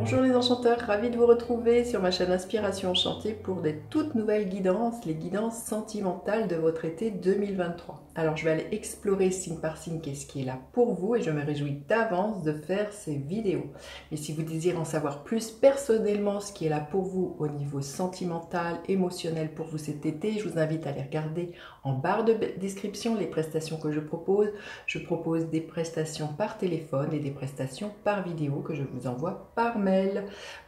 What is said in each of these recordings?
Bonjour les enchanteurs, ravi de vous retrouver sur ma chaîne Inspiration Enchantée pour des toutes nouvelles guidances, les guidances sentimentales de votre été 2023. Alors je vais aller explorer signe par signe qu'est-ce qui est là pour vous et je me réjouis d'avance de faire ces vidéos. Mais si vous désirez en savoir plus personnellement ce qui est là pour vous au niveau sentimental, émotionnel pour vous cet été, je vous invite à aller regarder en barre de description les prestations que je propose. Je propose des prestations par téléphone et des prestations par vidéo que je vous envoie par mail.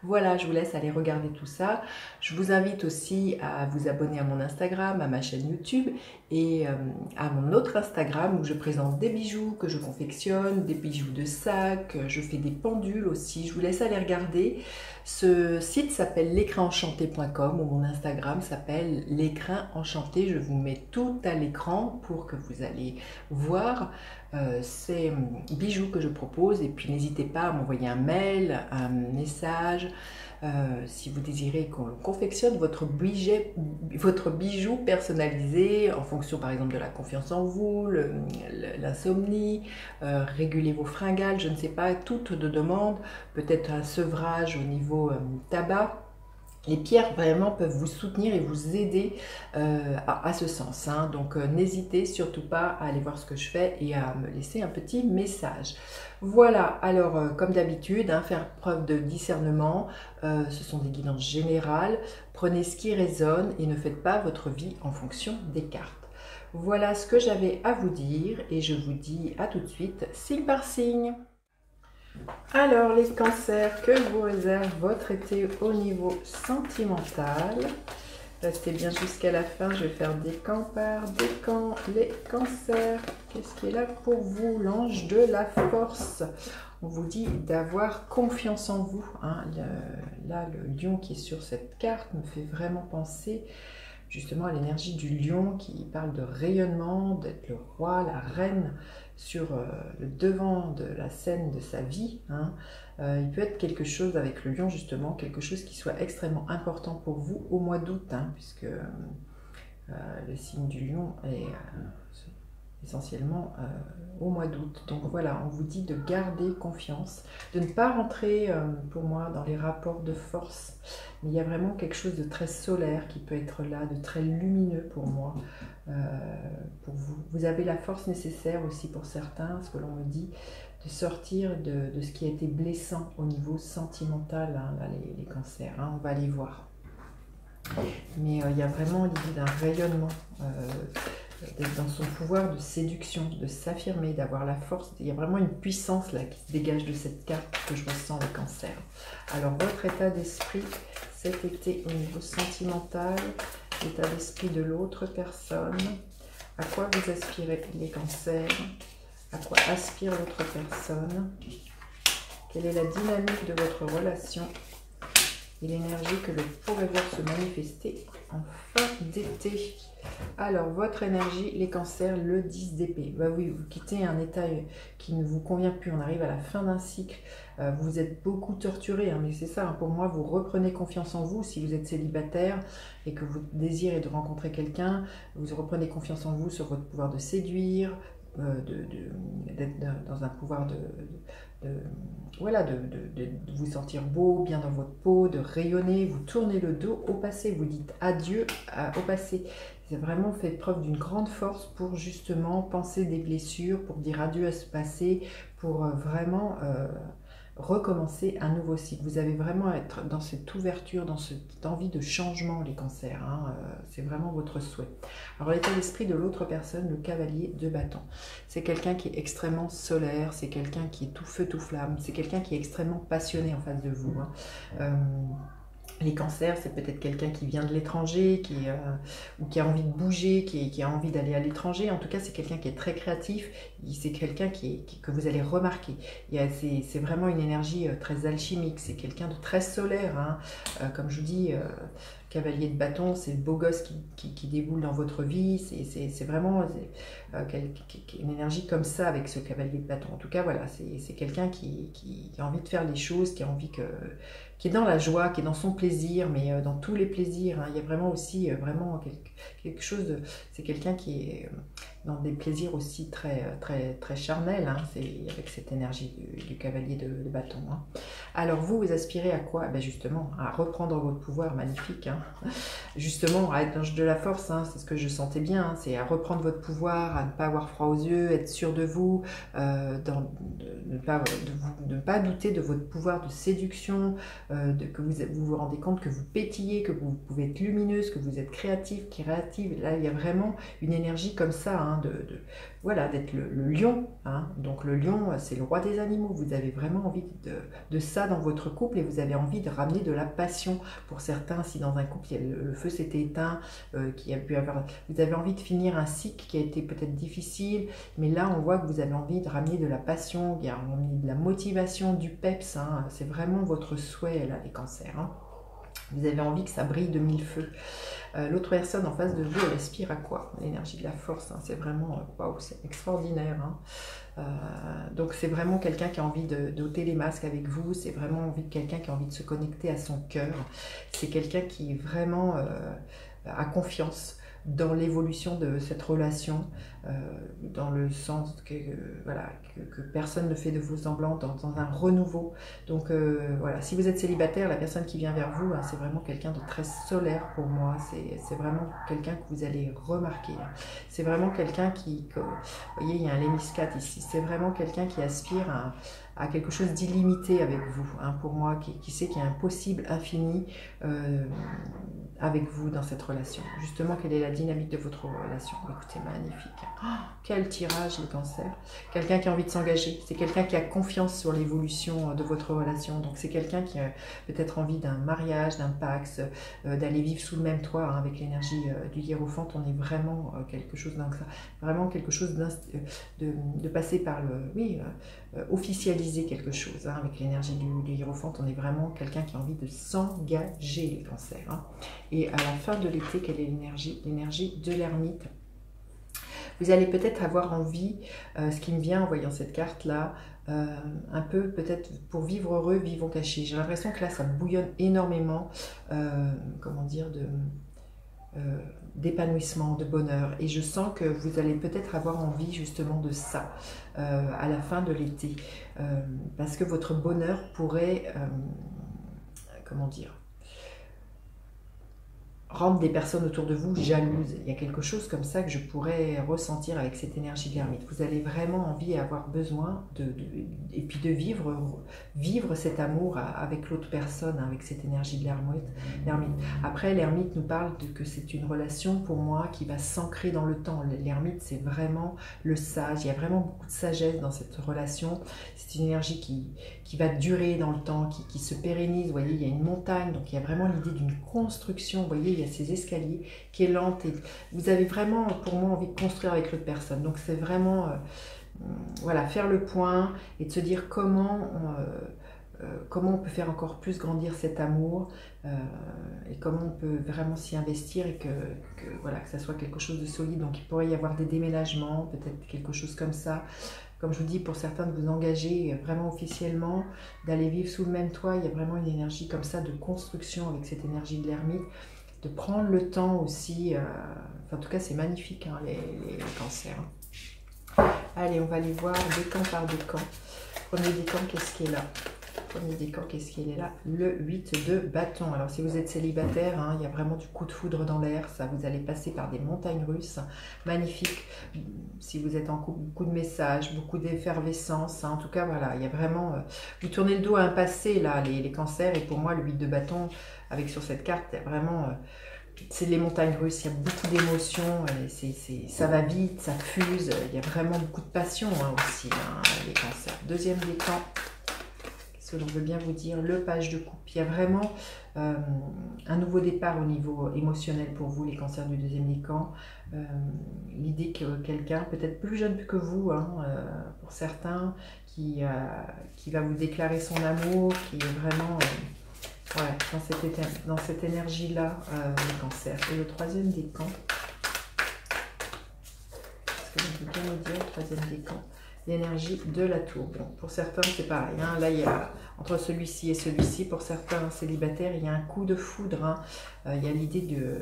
Voilà, je vous laisse aller regarder tout ça. Je vous invite aussi à vous abonner à mon Instagram, à ma chaîne YouTube et à mon autre Instagram où je présente des bijoux que je confectionne, des bijoux de sac, je fais des pendules aussi. Je vous laisse aller regarder. Ce site s'appelle l'écrinenchanté.com ou mon Instagram s'appelle l'écrin enchanté. Je vous mets tout à l'écran pour que vous allez voir ces bijoux que je propose et puis n'hésitez pas à m'envoyer un mail, un message si vous désirez qu'on confectionne votre bijou personnalisé en fonction par exemple de la confiance en vous, l'insomnie, réguler vos fringales, je ne sais pas, toutes de demande, peut-être un sevrage au niveau tabac. Les pierres vraiment peuvent vous soutenir et vous aider à ce sens. Hein. Donc n'hésitez surtout pas à aller voir ce que je fais et à me laisser un petit message. Voilà, alors comme d'habitude, hein, faire preuve de discernement, ce sont des guidances générales. Prenez ce qui résonne et ne faites pas votre vie en fonction des cartes. Voilà ce que j'avais à vous dire et je vous dis à tout de suite, signe par signe. Alors, les cancers, que vous réserve votre été au niveau sentimental? Restez bien jusqu'à la fin, je vais faire des camps par des camps. Les cancers, qu'est-ce qui est là pour vous? L'ange de la force. On vous dit d'avoir confiance en vous. Hein. Là, le lion qui est sur cette carte me fait vraiment penser justement à l'énergie du lion qui parle de rayonnement, d'être le roi, la reine sur le devant de la scène de sa vie. Hein. Il peut être quelque chose avec le lion justement, quelque chose qui soit extrêmement important pour vous au mois d'août, hein, puisque le signe du lion est essentiellement au mois d'août. Donc voilà, on vous dit de garder confiance, de ne pas rentrer pour moi dans les rapports de force, mais il y a vraiment quelque chose de très solaire qui peut être là, de très lumineux pour moi, pour vous. Vous avez la force nécessaire aussi pour certains, ce que l'on me dit, de sortir de ce qui a été blessant au niveau sentimental, hein, là, les cancers, hein, on va les voir. Mais il y a vraiment l'idée d'un rayonnement, d'être dans son pouvoir de séduction, de s'affirmer, d'avoir la force. Il y a vraiment une puissance là qui se dégage de cette carte que je ressens, les cancers. Alors votre état d'esprit cet été au niveau sentimental, l'état d'esprit de l'autre personne, à quoi vous aspirez les cancers, à quoi aspire l'autre personne, quelle est la dynamique de votre relation et l'énergie que l'on pourrait voir se manifester en fin d'été. Alors, votre énergie, les cancers, le 10 d'épée. Bah oui, vous quittez un état qui ne vous convient plus. On arrive à la fin d'un cycle. Vous êtes beaucoup torturé, hein, mais c'est ça, hein, pour moi, vous reprenez confiance en vous. Si vous êtes célibataire et que vous désirez de rencontrer quelqu'un, vous reprenez confiance en vous sur votre pouvoir de séduire, d'être dans un pouvoir voilà, de vous sentir beau, bien dans votre peau, de rayonner, vous tournez le dos au passé, vous dites adieu au passé. C'est vraiment fait preuve d'une grande force pour justement penser des blessures, pour dire adieu à ce passé, pour vraiment recommencer un nouveau cycle. Vous avez vraiment à être dans cette ouverture, dans cette envie de changement, les cancers. Hein, c'est vraiment votre souhait. Alors l'état d'esprit de l'autre personne, le cavalier de bâton. C'est quelqu'un qui est extrêmement solaire, c'est quelqu'un qui est tout feu, tout flamme, c'est quelqu'un qui est extrêmement passionné en face de vous. Hein. Les cancers, c'est peut-être quelqu'un qui vient de l'étranger, ou qui a envie de bouger, qui a envie d'aller à l'étranger. En tout cas, c'est quelqu'un qui est très créatif. C'est quelqu'un que vous allez remarquer. C'est vraiment une énergie très alchimique. C'est quelqu'un de très solaire. Hein. Comme je vous dis, cavalier de bâton, c'est le beau gosse qui déboule dans votre vie. C'est vraiment une énergie comme ça avec ce cavalier de bâton. En tout cas, voilà, c'est quelqu'un qui a envie de faire les choses, qui a envie qui est dans la joie, qui est dans son plaisir, mais dans tous les plaisirs. Hein. Il y a vraiment aussi vraiment quelque chose de... C'est quelqu'un qui est dans des plaisirs aussi très charnels, hein. C'est avec cette énergie du cavalier de bâton. Hein. Alors vous aspirez à quoi? Ben justement, à reprendre votre pouvoir, magnifique. Hein. Justement, à être l'ange de la force, hein, c'est ce que je sentais bien, hein, c'est à reprendre votre pouvoir, à ne pas avoir froid aux yeux, être sûr de vous, de ne pas douter de votre pouvoir de séduction, que vous vous rendez compte que vous pétillez, que vous pouvez être lumineuse, que vous êtes créative. Là, il y a vraiment une énergie comme ça, hein, voilà, d'être le lion. Hein. Donc le lion, c'est le roi des animaux. Vous avez vraiment envie de ça dans votre couple et vous avez envie de ramener de la passion. Pour certains, si dans un couple le feu s'était éteint, vous avez envie de finir un cycle qui a été peut-être difficile, mais là on voit que vous avez envie de ramener de la passion, il y a de la motivation, du peps. Hein. C'est vraiment votre souhait là, les cancers. Hein. Vous avez envie que ça brille de mille feux. L'autre personne en face de vous, elle aspire à quoi? L'énergie de la force, hein, c'est vraiment, waouh, c'est extraordinaire. Hein. Donc c'est vraiment quelqu'un qui a envie d'ôter les masques avec vous, c'est vraiment quelqu'un qui a envie de se connecter à son cœur. C'est quelqu'un qui vraiment a confiance dans l'évolution de cette relation, dans le sens que, voilà, que personne ne fait de vous semblant, dans un renouveau. Donc voilà, si vous êtes célibataire, la personne qui vient vers vous, hein, c'est vraiment quelqu'un de très solaire pour moi, c'est vraiment quelqu'un que vous allez remarquer. C'est vraiment quelqu'un vous voyez, il y a un lémiscate ici, c'est vraiment quelqu'un qui aspire à quelque chose d'illimité avec vous, hein, pour moi, qui sait qu'il y a un possible infini avec vous dans cette relation. Justement, quelle est la dynamique de votre relation? Écoutez, magnifique. Oh, quel tirage, les cancers. Quelqu'un qui a envie de s'engager. C'est quelqu'un qui a confiance sur l'évolution de votre relation. Donc, c'est quelqu'un qui a peut-être envie d'un mariage, d'un pax, d'aller vivre sous le même toit. Hein, avec l'énergie du hiérophante, on est vraiment quelque chose dans ça. Vraiment quelque chose de passer par le... Oui, officialiser quelque chose. Hein, avec l'énergie du hiérophante, on est vraiment quelqu'un qui a envie de s'engager, les cancers. Hein. Et à la fin de l'été, quelle est l'énergie? L'énergie de l'ermite. Vous allez peut-être avoir envie, ce qui me vient en voyant cette carte-là, un peu peut-être pour vivre heureux, vivons cachés. J'ai l'impression que là, ça bouillonne énormément, comment dire, d'épanouissement, de bonheur. Et je sens que vous allez peut-être avoir envie justement de ça à la fin de l'été. Parce que votre bonheur pourrait, comment dire, rendre des personnes autour de vous jalouses. Il y a quelque chose comme ça que je pourrais ressentir avec cette énergie de l'ermite. Vous allez vraiment envie et avoir besoin et puis de vivre cet amour avec l'autre personne, avec cette énergie de l'ermite. Après, l'ermite nous parle que c'est une relation pour moi qui va s'ancrer dans le temps. L'ermite, c'est vraiment le sage. Il y a vraiment beaucoup de sagesse dans cette relation. C'est une énergie qui va durer dans le temps, qui se pérennise. Vous voyez, il y a une montagne, donc il y a vraiment l'idée d'une construction. Vous voyez, il y a ces escaliers qui est lente. Et vous avez vraiment, pour moi, envie de construire avec l'autre personne. Donc c'est vraiment, voilà, faire le point et de se dire comment on peut faire encore plus grandir cet amour et comment on peut vraiment s'y investir et voilà, que ça soit quelque chose de solide. Donc il pourrait y avoir des déménagements, peut-être quelque chose comme ça. Comme je vous dis, pour certains, de vous engager vraiment officiellement, d'aller vivre sous le même toit. Il y a vraiment une énergie comme ça de construction avec cette énergie de l'ermite, de prendre le temps aussi. Enfin, en tout cas, c'est magnifique, hein, les cancers. Allez, on va aller voir décan par décan. Premier décan, qu'est-ce qui est là? Premier décan, qu'est-ce qu'il est là? Le 8 de bâton. Alors, si vous êtes célibataire, hein, il y a vraiment du coup de foudre dans l'air. Ça, vous allez passer par des montagnes russes. Magnifique. Si vous êtes en couple, beaucoup de messages, beaucoup d'effervescence. Hein. En tout cas, voilà, il y a vraiment... vous tournez le dos à un passé, là, les cancers. Et pour moi, le 8 de bâton, avec sur cette carte, il y a vraiment... c'est les montagnes russes, il y a beaucoup d'émotions, ça va vite, ça fuse. Il y a vraiment beaucoup de passion, hein, aussi, hein, les cancers. Deuxième décan. Que l'on veut bien vous dire, le page de coupe. Il y a vraiment un nouveau départ au niveau émotionnel pour vous, les cancers du deuxième décan. L'idée que quelqu'un, peut-être plus jeune que vous, hein, pour certains, qui va vous déclarer son amour, qui est vraiment ouais, dans cette énergie-là, les cancers. Et le troisième décan, est-ce que vous pouvez bien me dire, le troisième décan? l'énergie de la tour. Bon, pour certains, c'est pareil. Hein. Là, il y a, entre celui-ci et celui-ci, pour certains célibataires, il y a un coup de foudre. Hein. Il y a l'idée de...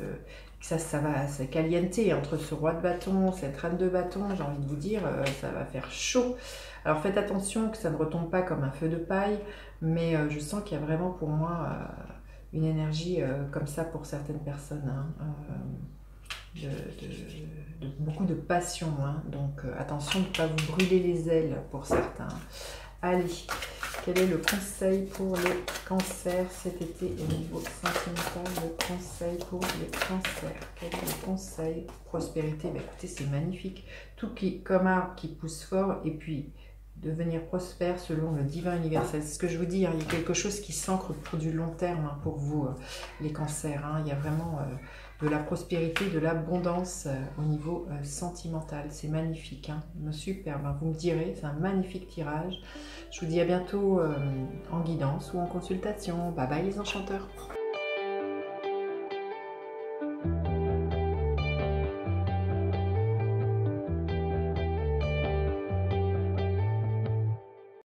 Ça va, c'est caliente entre ce roi de bâton, cette reine de bâton, j'ai envie de vous dire, ça va faire chaud. Alors faites attention que ça ne retombe pas comme un feu de paille, mais je sens qu'il y a vraiment pour moi une énergie comme ça pour certaines personnes, hein, beaucoup de passion, hein. Donc attention de ne pas vous brûler les ailes pour certains. Allez, quel est le conseil pour les cancers cet été au niveau sentimental? Le conseil pour les cancers. Quel est le conseil? Prospérité, bah, écoutez, c'est magnifique. Tout qui, comme arbre qui pousse fort, et puis devenir prospère selon le divin universel. C'est ce que je vous dis, hein, il y a quelque chose qui s'ancre pour du long terme, hein, pour vous, les cancers. Hein. Il y a vraiment de la prospérité, de l'abondance au niveau sentimental. C'est magnifique, hein, superbe. Hein. Vous me direz, c'est un magnifique tirage. Je vous dis à bientôt en guidance ou en consultation. Bye bye les enchanteurs.